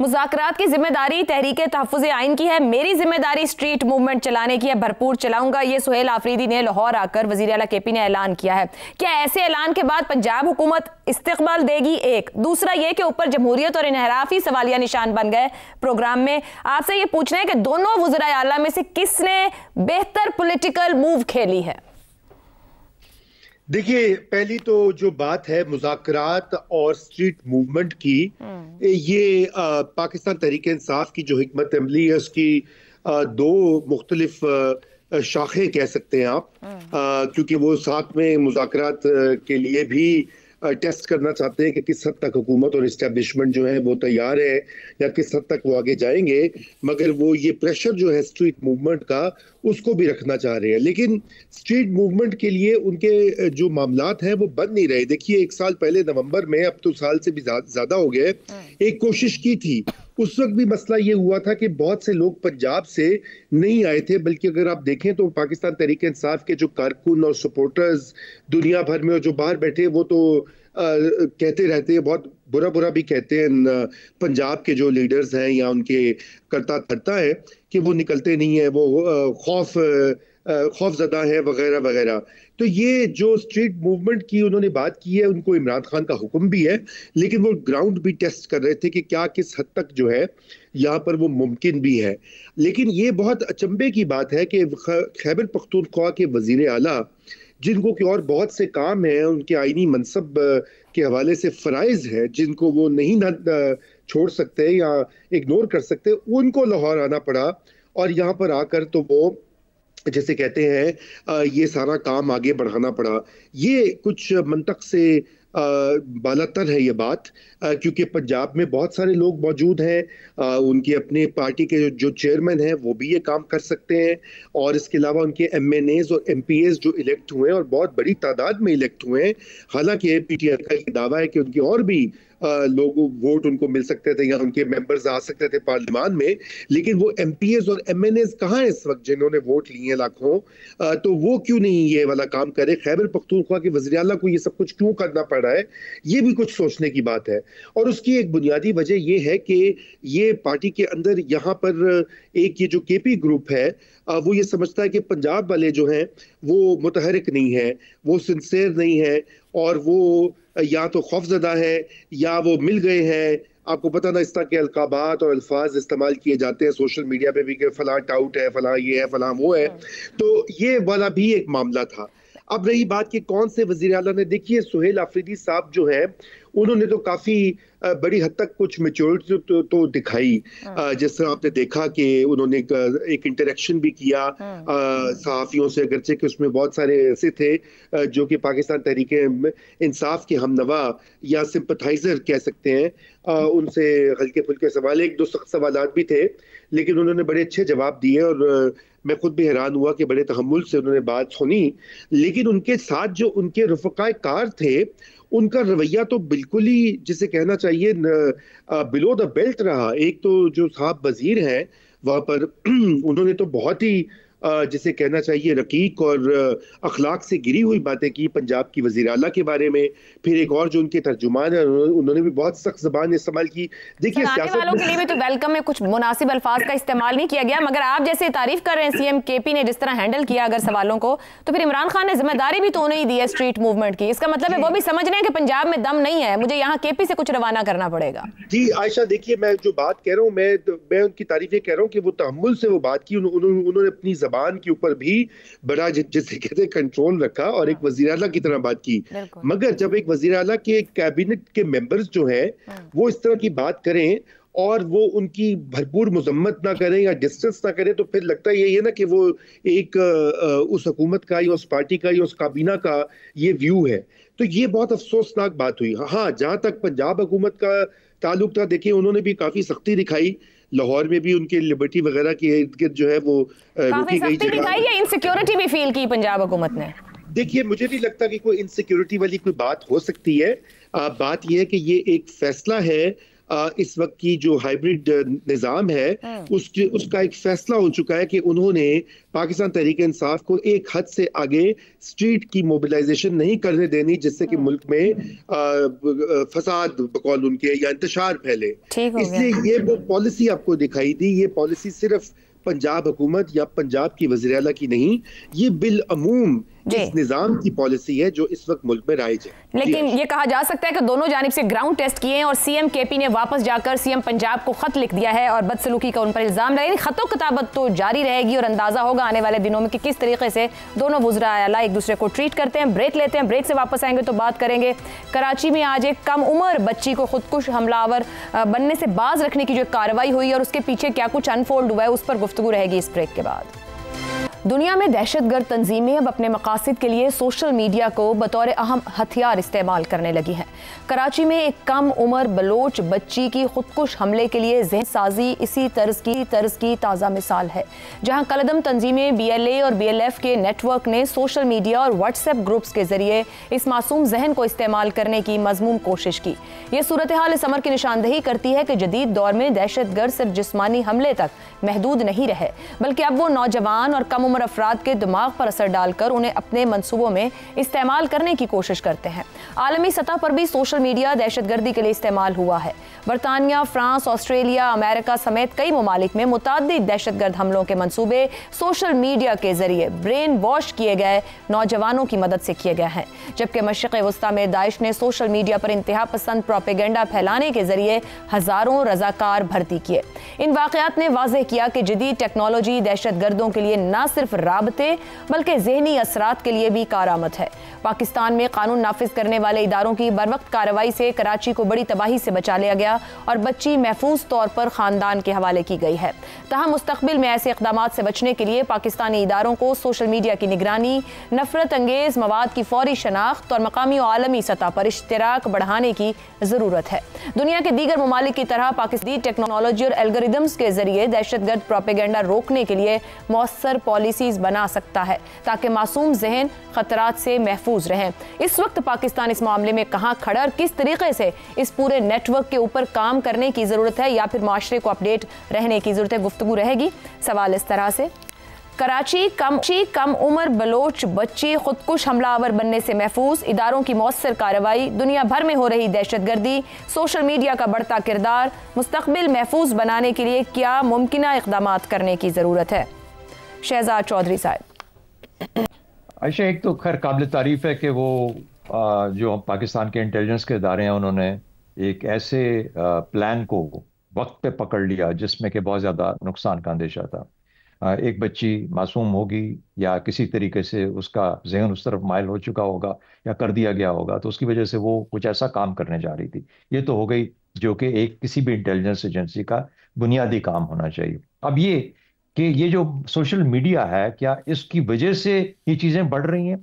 मुज़ाकरात की जिम्मेदारी तहरीके तहफ़्फ़ुज़ आइन की है, मेरी जिम्मेदारी स्ट्रीट मूवमेंट चलाने की है, भरपूर चलाऊंगा। ये सुहेल आफरीदी ने लाहौर आकर वज़ीर आला केपी ने ऐलान किया है। क्या ऐसे ऐलान के बाद पंजाब हुकूमत इस्तिक़बाल देगी? एक दूसरा ये कि ऊपर जमहूरियत और इनहराफी सवालिया निशान बन गए प्रोग्राम में। आपसे ये पूछना है कि दोनों वज़ीर आला में से किसने बेहतर पॉलिटिकल मूव खेली है? देखिए, पहली तो जो बात है मुज़ाकरात और स्ट्रीट मूवमेंट की, ये पाकिस्तान तहरीक इंसाफ की जो हिकमत अमली है उसकी दो मुख्तलिफ शाखें कह सकते हैं आप, क्योंकि वो साथ में मुज़ाकरात के लिए भी टेस्ट करना चाहते हैं कि किस हद तक हुकूमत और इस्टेब्लिशमेंट जो है वो तैयार है या किस हद तक वो आगे जाएंगे, मगर वो ये प्रेशर जो है स्ट्रीट मूवमेंट का उसको भी रखना चाह रहे हैं। लेकिन स्ट्रीट मूवमेंट के लिए उनके जो मामलात हैं वो बन नहीं रहे। देखिए, एक साल पहले नवंबर में, अब तो साल से भी ज्यादा हो गए, एक कोशिश की थी। उस वक्त भी मसला ये हुआ था कि बहुत से लोग पंजाब से नहीं आए थे, बल्कि अगर आप देखें तो पाकिस्तान तहरीक इंसाफ के जो कारकुन और सपोर्टर्स दुनिया भर में और जो बाहर बैठे वो तो कहते रहते हैं, बहुत बुरा बुरा भी कहते हैं पंजाब के जो लीडर्स हैं या उनके करता धरता है कि वो निकलते नहीं है, वो खौफजदा है वगैरह वगैरह। तो ये जो स्ट्रीट मूवमेंट की उन्होंने बात की है, उनको इमरान खान का हुक्म भी है, लेकिन वो ग्राउंड भी टेस्ट कर रहे थे कि क्या किस हद तक जो है यहाँ पर वो मुमकिन भी है। लेकिन ये बहुत अचंभे की बात है कि खैबर पख्तूनख्वा के वजीर आला, जिनको कि और बहुत से काम हैं, उनके आईनी मनसब के हवाले से फ़राइज़ है जिनको वो नहीं ना छोड़ सकते या इग्नोर कर सकते, उनको लाहौर आना पड़ा और यहाँ पर आकर तो वो जैसे कहते हैं ये सारा काम आगे बढ़ाना पड़ा। ये कुछ मंतक से बालातर है ये बात, क्योंकि पंजाब में बहुत सारे लोग मौजूद हैं, उनके अपने पार्टी के जो चेयरमैन हैं वो भी ये काम कर सकते हैं, और इसके अलावा उनके MNAs और MPAs जो इलेक्ट हुए हैं और बहुत बड़ी तादाद में इलेक्ट हुए हैं। हालांकि PTI का ये दावा है कि उनके और भी लोग वोट उनको मिल सकते थे या उनके मेंबर्स आ सकते थे पार्लियामान में, लेकिन वो MPAs और MNAs कहाँ हैं इस वक्त जिन्होंने वोट लिए हैं लाखों, तो वो क्यों नहीं ये वाला काम करे? खैबर पख्तूनख्वा के वज़ीर आला को ये सब कुछ क्यों करना पड़ रहा है? ये भी कुछ सोचने की बात है। और उसकी एक बुनियादी वजह ये है कि ये पार्टी के अंदर यहाँ पर एक ये जो KP ग्रुप है वो ये समझता है कि पंजाब वाले जो हैं वो मुतहरिक नहीं है, वो सिंसेयर नहीं है, और वो या तो खौफजदा है या वो मिल गए हैं। आपको पता ना इस तरह के अलकाबात और अल्फाज इस्तेमाल किए जाते हैं सोशल मीडिया पे भी कि फलां टाउट है, फलां ये है, फलां वो है। तो ये वाला भी एक मामला था। अब रही बात कि कौन से वजीर आला ने, देखिए सुहेल आफरीदी साहब जो है उन्होंने तो काफी बड़ी हद तक कुछ मैच्योरिटी तो दिखाई, जिस तरह आपने देखा कि उन्होंने एक इंटरेक्शन भी किया सहाफियों से, अगरचे कि उसमें बहुत सारे ऐसे थे जो कि पाकिस्तान तहरीक इंसाफ के हमनवा या सिंपथाइजर कह सकते हैं, उनसे हल्के फुल्के सवाल, एक दो सख्त सवाल भी थे, लेकिन उन्होंने बड़े अच्छे जवाब दिए और मैं खुद भी हैरान हुआ कि बड़े तहम्मुल से उन्होंने बात सुनी। लेकिन उनके साथ जो उनके रफ़क़ाए कार थे, उनका रवैया तो बिल्कुल ही जिसे कहना चाहिए बिलो द बेल्ट रहा। एक तो जो साहब वजीर हैं वहाँ पर उन्होंने तो बहुत ही जिसे कहना चाहिए रकीक और अखलाक से गिरी हुई बातें की पंजाब की वज़ीर आला के बारे में। फिर एक और जो उनके तर्जुमान है उन्होंने भी बहुत सख्त ज़बान इस्तेमाल की। देखिए, सियासत वालों के लिए भी तो वेलकम में कुछ मुनासिब अल्फाज का इस्तेमाल नहीं किया गया, मगर आप जैसे तारीफ कर रहे हैं CM KP ने जिस तरह हैंडल किया अगर सवालों को, तो फिर इमरान खान ने जिम्मेदारी भी तो उन्हें ही दी है स्ट्रीट मूवमेंट की। इसका मतलब है वो भी समझ रहे हैं कि पंजाब में दम नहीं है, मुझे यहाँ KP से कुछ रवाना करना पड़ेगा। जी आयशा, देखिए मैं जो बात कह रहा हूँ, मैं उनकी तारीफ कह रहा हूँ कि वो तहम्मुल से वो बात की, उन्होंने अपनी जबान के ऊपर भी बड़ा जिसे कहते हैं कंट्रोल रखा और एक वजीर आला की तरह बात की। मगर जब एक वजीर आला के कैबिनेट के मेंबर्स जो हैं वो इस तरह की बात करें और वो उनकी भरपूर मजम्मत ना करें या डिस्टेंस ना करें, तो फिर लगता यही है ना कि वो एक उस हुकूमत का या उस पार्टी का या उस काबीना का ये व्यू है। तो ये बहुत अफसोसनाक बात हुई। हाँ, जहां तक पंजाब हुकूमत का ताल्लुक था, देखिए उन्होंने भी काफी सख्ती दिखाई, लाहौर में भी उनके लिबर्टी वगैरह के इर्द गिर्द जो है वो रोकी गई दिखाई या इनसिक्योरिटी भी फील की पंजाब हुकूमत ने? देखिए, मुझे नहीं लगता कि कोई इनसिक्योरिटी वाली कोई बात हो सकती है। बात यह है कि ये एक फैसला है इस वक्त की जो हाइब्रिड निज़ाम है उसका एक फैसला हो चुका है कि उन्होंने पाकिस्तान तहरीक इंसाफ को एक हद से आगे स्ट्रीट की मोबिलाइजेशन नहीं करने देनी, जिससे कि मुल्क में फसाद बकौल उनके या इंतशार फैले। इसलिए ये वो पॉलिसी आपको दिखाई दी, ये पॉलिसी सिर्फ पंजाब हुकूमत या पंजाब की वज़ीर आला की नहीं, ये बिल अमूम इस निजाम की पॉलिसी है जो इस वक्त मुल्क में राइज है। लेकिन ये कहा जा सकता है कि दोनों जानिब से ग्राउंड टेस्ट किए हैं और सीएम केपी ने वापस जाकर सीएम पंजाब को खत लिख दिया है और बदसलूकी का उन पर इल्जाम लगाया। खतों किताबत तो जारी रहेगी और अंदाजा होगा आने वाले दिनों में कि किस तरीके से दोनों वज़ीर आला एक दूसरे को ट्रीट करते हैं। ब्रेक लेते हैं, ब्रेक से वापस आएंगे तो बात करेंगे कराची में आज एक कम उम्र बच्ची को खुदकुश हमलावर बनने से बाज रखने की जो कार्रवाई हुई और उसके पीछे क्या कुछ अनफोल्ड हुआ है उस पर गुफ्तगू रहेगी इस ब्रेक के बाद। दुनिया में दहशतगर्द तंजीमें अब अपने मकासद के लिए सोशल मीडिया को बतौर अहम हथियार इस्तेमाल करने लगी हैं। कराची में एक कम उम्र बलोच बच्ची की खुदकुश हमले के लिए ज़हन साजी इसी तर्ज की ताज़ा मिसाल है, जहां कलदम तंजीमें BLA और BLF के नेटवर्क ने सोशल मीडिया और व्हाट्सएप ग्रुप्स के जरिए इस मासूम जहन को इस्तेमाल करने की मज़मूम कोशिश की। ये सूरत हाल इस अमर की निशानदही करती है कि जदीद दौर में दहशतगर्द सिर्फ जिस्मानी हमले तक महदूद नहीं रहे, बल्कि अब वो नौजवान और कम उम्र अफराद के दिमाग पर असर डालकर उन्हें अपने मंसूबों में इस्तेमाल करने की कोशिश करते हैं। आलमी सतह पर भी सोशल मीडिया दहशतगर्दी के लिए इस्तेमाल हुआ है। बरतानिया, फ्रांस, ऑस्ट्रेलिया, अमेरिका समेत कई ममालिक में मुतअद्दिद दहशतगर्द हमलों के मंसूबे सोशल मीडिया के जरिए ब्रेन वॉश किए गए नौजवानों की मदद से किए गए हैं, जबकि मशरिक़ वस्ता में दाइश ने सोशल मीडिया पर इंतहा पसंद प्रोपेगेंडा फैलाने के जरिए हजारों रजाकार भर्ती किए। इन वाक़यात ने वाज़ेह किया कि जदीद टेक्नोलॉजी दहशतगर्दों के लिए न सिर्फ राबते बल्कि ज़हनी असरात के लिए भी कारआमद है। पाकिस्तान में कानून नाफिज करने वाले इदारों की बरवक्त कार्रवाई से कराची को बड़ी तबाही से बचा लिया गया और बच्ची महफूज तौर पर खानदान के हवाले की गई है। तहम मुस्तकबिल में ऐसे इक़दाम से बचने के लिए पाकिस्तानी इदारों को सोशल मीडिया की निगरानी, नफरत अंगेज मवाद की फौरी शनाख्त और मकामी और आलमी सतह पर इश्तिराक बढ़ाने की ज़रूरत है। दुनिया के दीगर ममालिक की तरह पाकिस्तानी टेक्नोलॉजी और एल्गोरिदम्स के जरिए दहशतगर्द प्रोपेगेंडा रोकने के लिए मौसर पॉलिसीज बना सकता है ताकि मासूम जहन खतरात से महफूज रहें। इस वक्त पाकिस्तान इस मामले में कहां खड़ा और किस तरीके से इस पूरे नेटवर्क के ऊपर काम करने की जरूरत है या फिर माशरे को अपडेट रहने की जरूरत है, गुफ्तगू रहेगी। सवाल इस तरह से, कराची कम उम्र बलोच बच्ची खुदकुश हमलावर बनने से महफूज, इदारों की मौसर कार्रवाई, दुनिया भर में हो रही दहशतगर्दी, सोशल मीडिया का बढ़ता किरदार, मुस्तकबिल महफूज बनाने के लिए क्या मुमकिना इक़दाम करने की ज़रूरत है। शहजाद चौधरी साहब। आयशा, एक तो खैर काबिल तारीफ है कि वो जो पाकिस्तान के इंटेलिजेंस के इदारे हैं उन्होंने एक ऐसे प्लान को वक्त पे पकड़ लिया जिसमें कि बहुत ज़्यादा नुकसान का अंदेशा था। एक बच्ची मासूम होगी या किसी तरीके से उसका जहन उस तरफ माइल हो चुका होगा या कर दिया गया होगा, तो उसकी वजह से वो कुछ ऐसा काम करने जा रही थी। ये तो हो गई जो कि एक किसी भी इंटेलिजेंस एजेंसी का बुनियादी काम होना चाहिए। अब ये कि ये जो सोशल मीडिया है, क्या इसकी वजह से ये चीज़ें बढ़ रही हैं?